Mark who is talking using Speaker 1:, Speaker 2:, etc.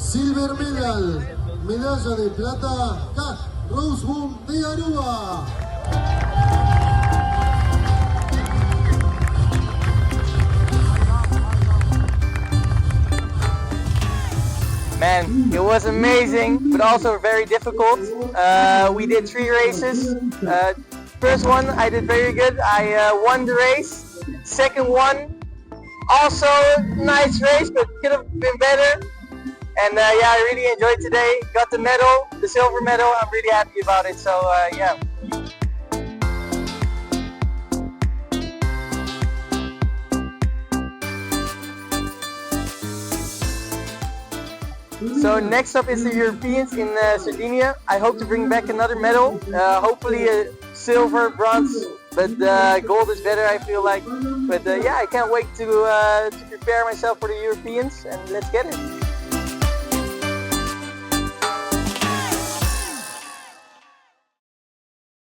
Speaker 1: Silver medal, medalla de plata, Kaj Rozeboom de Aruba.
Speaker 2: Man, it was amazing, but also very difficult. We did 3 races. First one I did very good. I won the race. Second one, also nice race, but could have been better. And yeah, I really enjoyed today. Got the medal, the silver medal. I'm really happy about it. So yeah. So next up is the Europeans in Sardinia. I hope to bring back another medal. Hopefully a silver, bronze, but gold is better, I feel like. But yeah, I can't wait to prepare myself for the Europeans, and let's get it.